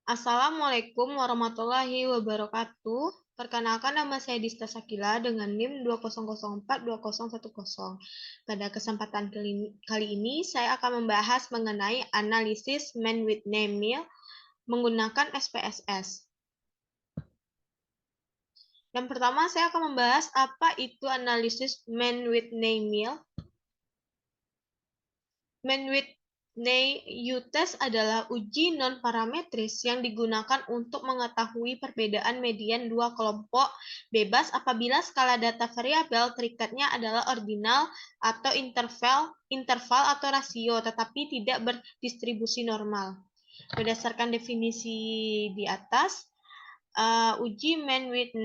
Assalamualaikum warahmatullahi wabarakatuh. Perkenalkan, nama saya Dista Sakila dengan NIM 2004210. Pada kesempatan kali ini saya akan membahas mengenai analisis man with name meal menggunakan SPSS. Yang pertama, saya akan membahas apa itu analisis man with name meal. Man with U-test adalah uji non-parametris yang digunakan untuk mengetahui perbedaan median dua kelompok bebas apabila skala data variabel terikatnya adalah ordinal atau interval atau rasio, tetapi tidak berdistribusi normal. Berdasarkan definisi di atas, uji man with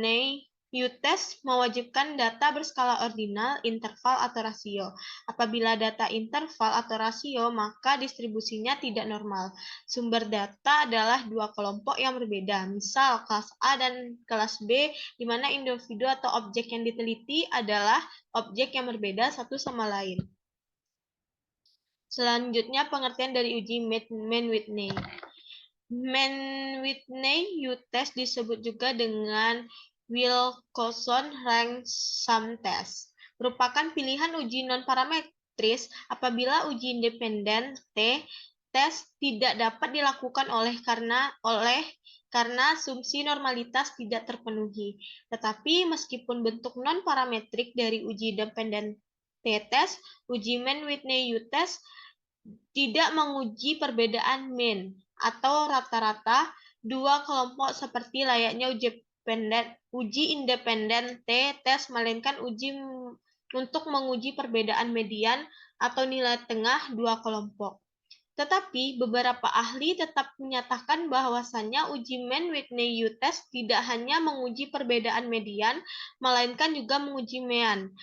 U-test mewajibkan data berskala ordinal, interval, atau rasio. Apabila data interval atau rasio, maka distribusinya tidak normal. Sumber data adalah dua kelompok yang berbeda, misal kelas A dan kelas B, di mana individu atau objek yang diteliti adalah objek yang berbeda satu sama lain. Selanjutnya, pengertian dari uji Mann-Whitney. Mann-Whitney U-test disebut juga dengan Wilcoxon-Rank-Sum test, merupakan pilihan uji non-parametris apabila uji independen test tidak dapat dilakukan karena asumsi normalitas tidak terpenuhi. Tetapi meskipun bentuk non-parametrik dari uji independen t-test, uji Mann-Whitney U-test tidak menguji perbedaan mean atau rata-rata dua kelompok seperti layaknya uji independen t-test, melainkan untuk menguji perbedaan median atau nilai tengah dua kelompok. Tetapi beberapa ahli tetap menyatakan bahwasannya uji Mann-Whitney U-test tidak hanya menguji perbedaan median, melainkan juga menguji mean.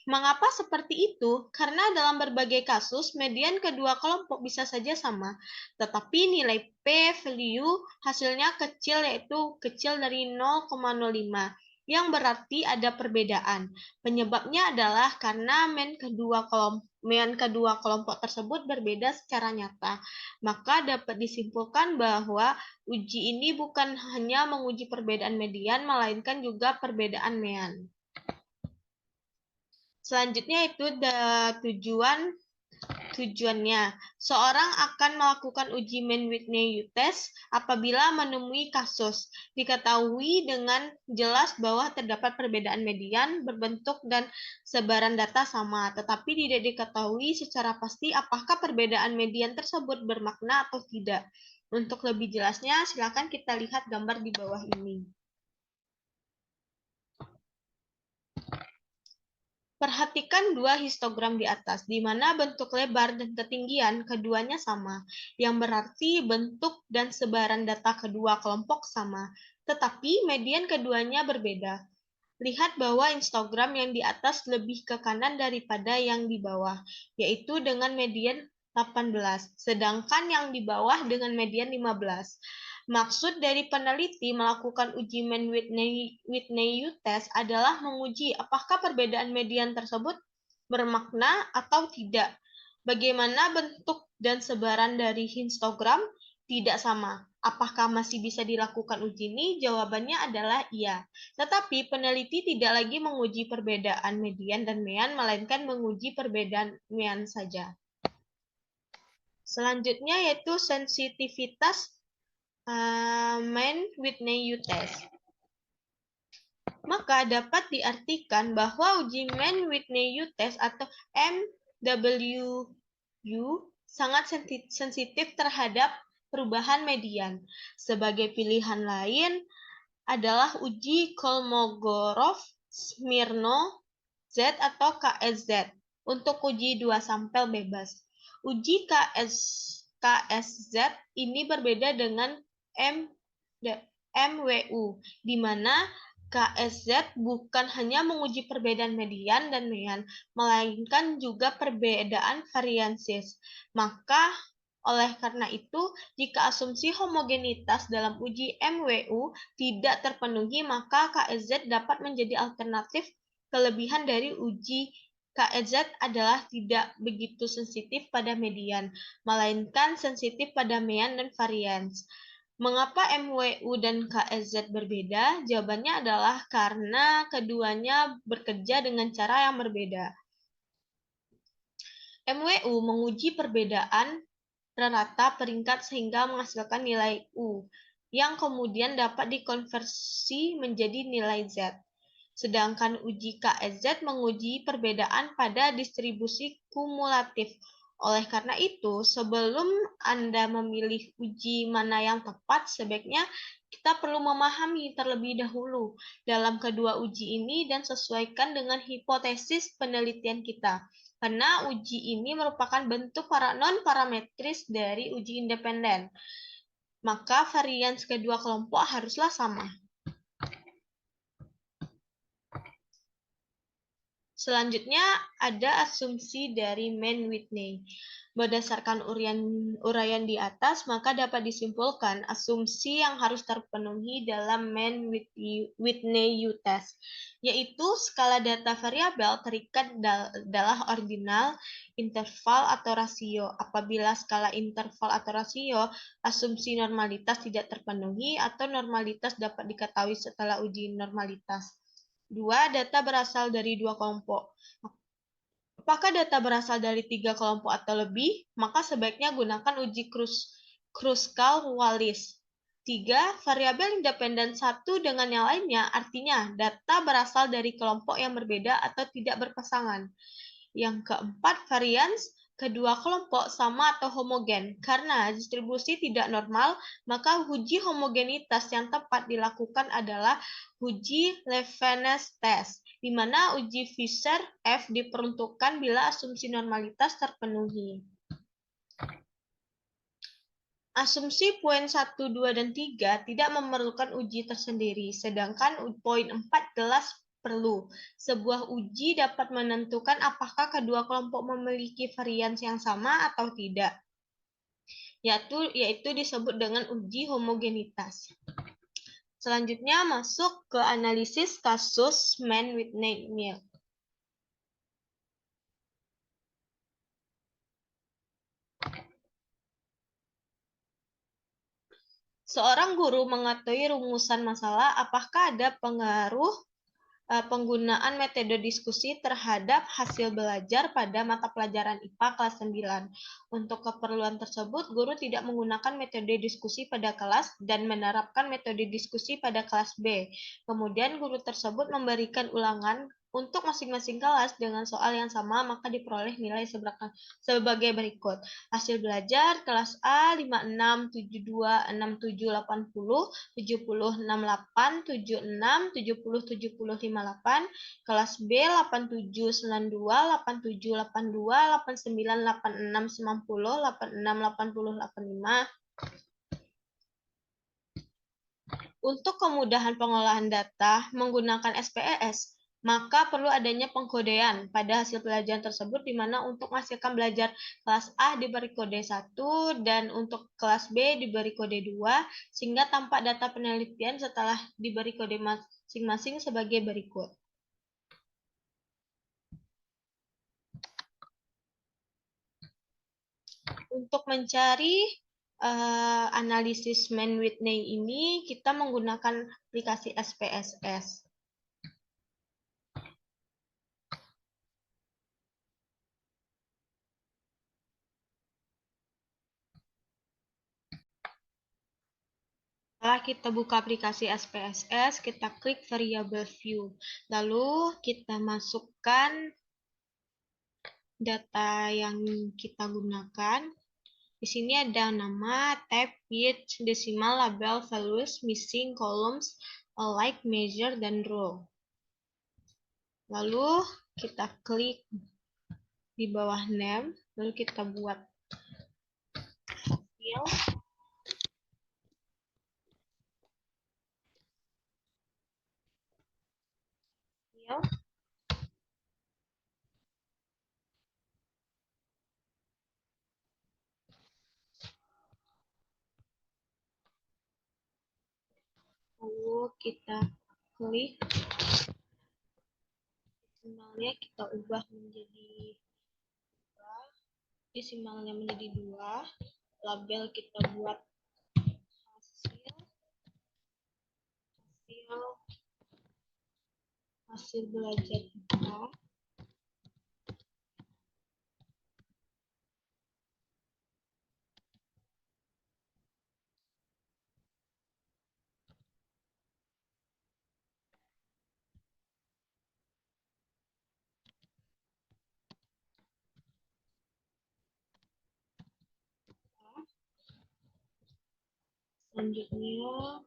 Mengapa seperti itu? Karena dalam berbagai kasus, median kedua kelompok bisa saja sama, tetapi nilai p-value hasilnya kecil, yaitu kecil dari 0,05, yang berarti ada perbedaan. Penyebabnya adalah karena mean kedua kelompok tersebut berbeda secara nyata. Maka dapat disimpulkan bahwa uji ini bukan hanya menguji perbedaan median, melainkan juga perbedaan mean. Selanjutnya itu tujuannya. Seorang akan melakukan uji Mann-Whitney U-test apabila menemui kasus. Diketahui dengan jelas bahwa terdapat perbedaan median, berbentuk, dan sebaran data sama, tetapi tidak diketahui secara pasti apakah perbedaan median tersebut bermakna atau tidak. Untuk lebih jelasnya, silakan kita lihat gambar di bawah ini. Perhatikan dua histogram di atas, di mana bentuk lebar dan ketinggian keduanya sama, yang berarti bentuk dan sebaran data kedua kelompok sama, tetapi median keduanya berbeda. Lihat bahwa histogram yang di atas lebih ke kanan daripada yang di bawah, yaitu dengan median 18, sedangkan yang di bawah dengan median 15. Maksud dari peneliti melakukan uji Mann-Whitney U-test adalah menguji apakah perbedaan median tersebut bermakna atau tidak. Bagaimana bentuk dan sebaran dari histogram tidak sama. Apakah masih bisa dilakukan uji ini? Jawabannya adalah iya. Tetapi peneliti tidak lagi menguji perbedaan median dan mean, melainkan menguji perbedaan mean saja. Selanjutnya yaitu sensitivitas Mann-Whitney U-test. Maka dapat diartikan bahwa uji Mann-Whitney U-test atau MWU sangat sensitif terhadap perubahan median. Sebagai pilihan lain adalah uji Kolmogorov-Smirnov Z atau KSZ untuk uji dua sampel bebas. Uji KSZ ini berbeda dengan MWU, di mana KSZ bukan hanya menguji perbedaan median dan mean, melainkan juga perbedaan variansis. Maka, oleh karena itu, jika asumsi homogenitas dalam uji MWU tidak terpenuhi, maka KSZ dapat menjadi alternatif. Kelebihan dari uji KSZ adalah tidak begitu sensitif pada median, melainkan sensitif pada mean dan varians. Mengapa MWU dan KSZ berbeda? Jawabannya adalah karena keduanya bekerja dengan cara yang berbeda. MWU menguji perbedaan rata peringkat sehingga menghasilkan nilai U, yang kemudian dapat dikonversi menjadi nilai Z. Sedangkan uji KSZ menguji perbedaan pada distribusi kumulatif. Oleh karena itu, sebelum Anda memilih uji mana yang tepat, sebaiknya kita perlu memahami terlebih dahulu dalam kedua uji ini dan sesuaikan dengan hipotesis penelitian kita. Karena uji ini merupakan bentuk non-parametris dari uji independen, maka varians kedua kelompok haruslah sama. Selanjutnya ada asumsi dari Mann-Whitney. Berdasarkan uraian di atas, maka dapat disimpulkan asumsi yang harus terpenuhi dalam Mann-Whitney U-test, yaitu skala data variabel terikat adalah ordinal, interval, atau rasio. Apabila skala interval atau rasio, asumsi normalitas tidak terpenuhi atau normalitas dapat diketahui setelah uji normalitas. 2. Data berasal dari dua kelompok. Apakah data berasal dari 3 kelompok atau lebih? Maka sebaiknya gunakan uji Kruskal-Wallis. 3. Variabel independen satu dengan yang lainnya, artinya data berasal dari kelompok yang berbeda atau tidak berpasangan. Yang keempat, varians kedua kelompok sama atau homogen. Karena distribusi tidak normal, maka uji homogenitas yang tepat dilakukan adalah uji Levenes test, di mana uji Fisher F diperuntukkan bila asumsi normalitas terpenuhi. Asumsi poin 1, 2, dan 3 tidak memerlukan uji tersendiri, sedangkan poin 4 jelas perlu. Sebuah uji dapat menentukan apakah kedua kelompok memiliki varians yang sama atau tidak, yaitu disebut dengan uji homogenitas. Selanjutnya masuk ke analisis kasus Mann-Whitney. Seorang guru mengetahui rumusan masalah, apakah ada pengaruh penggunaan metode diskusi terhadap hasil belajar pada mata pelajaran IPA kelas 9. Untuk keperluan tersebut, guru tidak menggunakan metode diskusi pada kelas dan menerapkan metode diskusi pada kelas B. Kemudian guru tersebut memberikan ulangan untuk masing-masing kelas dengan soal yang sama, maka diperoleh nilai sebagai berikut. Hasil belajar kelas A 56, 72, 67, 80, 70, 68, 76, 70, 70, 58, kelas B 87, 92, 87, 82, 89, 86, 90, 86, 80, 85. Untuk kemudahan pengolahan data menggunakan SPSS, maka perlu adanya pengkodean pada hasil pelajaran tersebut, di mana untuk menghasilkan belajar kelas A diberi kode 1 dan untuk kelas B diberi kode 2, sehingga tampak data penelitian setelah diberi kode masing-masing sebagai berikut. Untuk mencari analisis Mann-Whitney ini, kita menggunakan aplikasi SPSS. Setelah kita buka aplikasi SPSS, kita klik variable view. Lalu kita masukkan data yang kita gunakan. Di sini ada nama, type, width, decimal, label, values, missing, columns, alike, measure, dan row. Lalu kita klik di bawah name, lalu kita buat file. Lalu kita klik, desimalnya kita ubah menjadi 2, desimalnya menjadi 2, label kita buat hasil, hasil belajar kita. Selanjutnya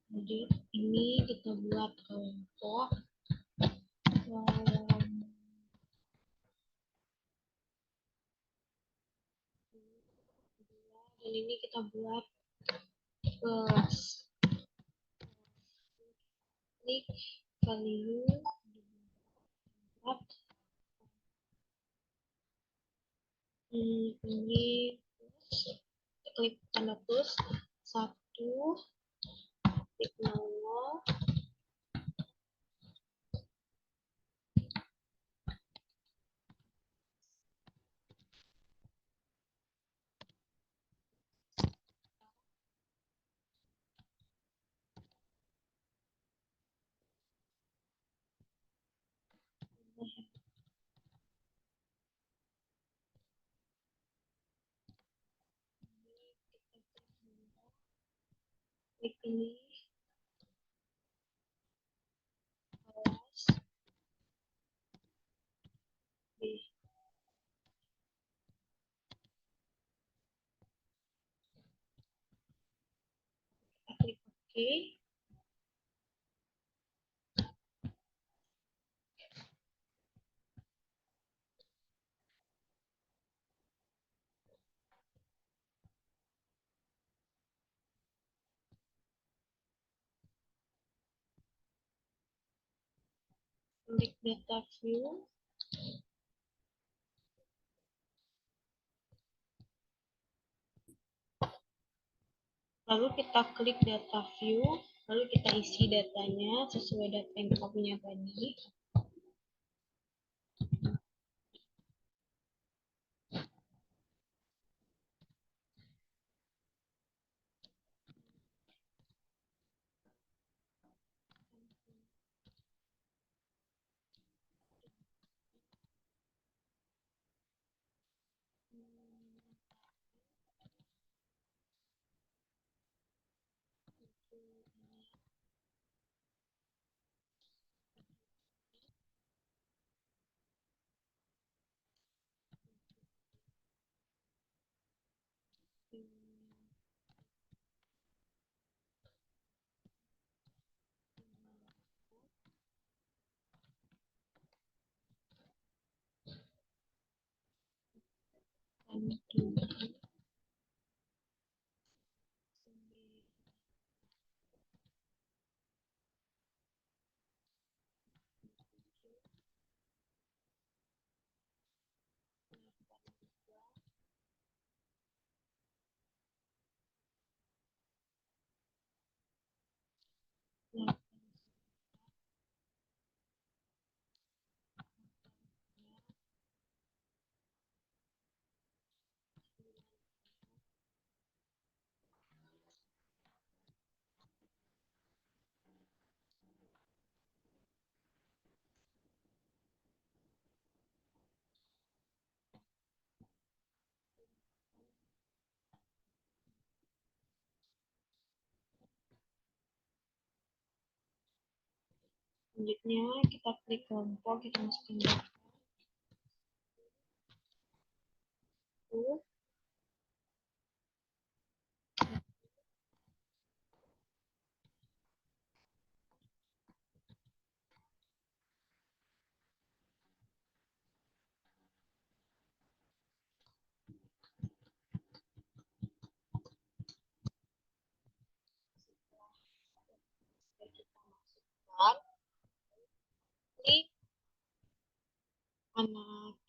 jadi ini kita buat kelompok dan ini kita buat kelas. Klik value buat ini plus, klik tanda plus 1 klik 00 klik ini kelas B. Kita klik OK. Klik data view. Lalu kita klik data view, lalu kita isi datanya sesuai data yang kita punya tadi. Selanjutnya kita klik kelompok, kita masukin data.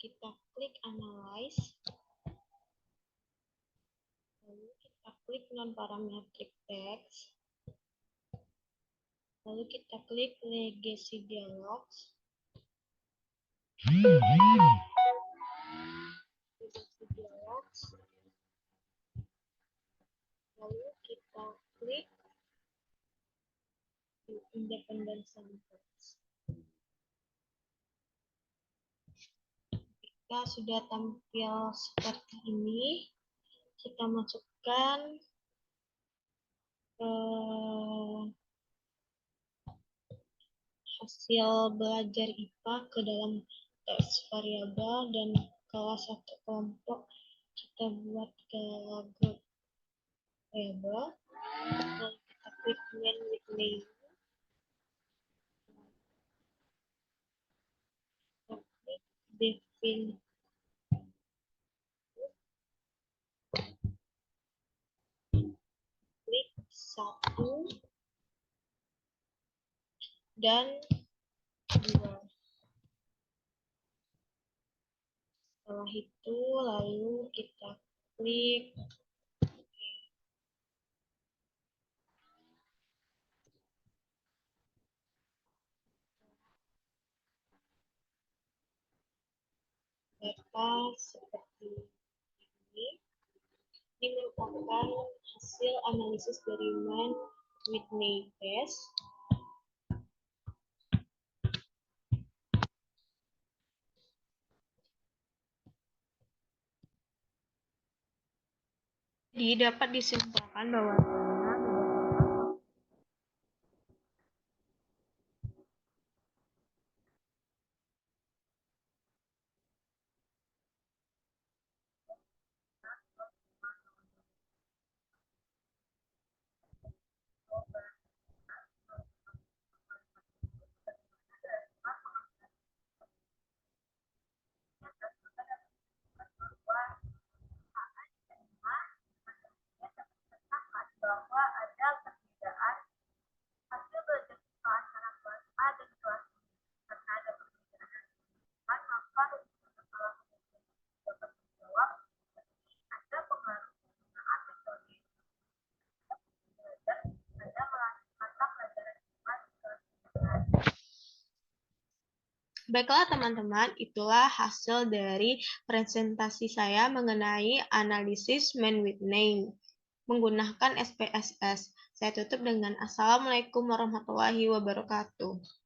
Kita klik analyze, lalu kita klik non parametric text, Lalu kita klik Legacy Dialogs. Legacy Dialogs. Lalu kita klik Independent Samples. Kita sudah tampil seperti ini. Kita masukkan hasil belajar IPA ke dalam teks variabel dan kelas satu kelompok kita buat ke grup variabel. Lalu kita klik main with name. Kita klik define. Klik 1 dan 2. Setelah itu lalu kita klik data seperti ini. Ini merupakan hasil analisis dari Mann-Whitney test. Jadi dapat disimpulkan bahwa baiklah teman-teman, itulah hasil dari presentasi saya mengenai analisis Mann-Whitney menggunakan SPSS. Saya tutup dengan Assalamualaikum warahmatullahi wabarakatuh.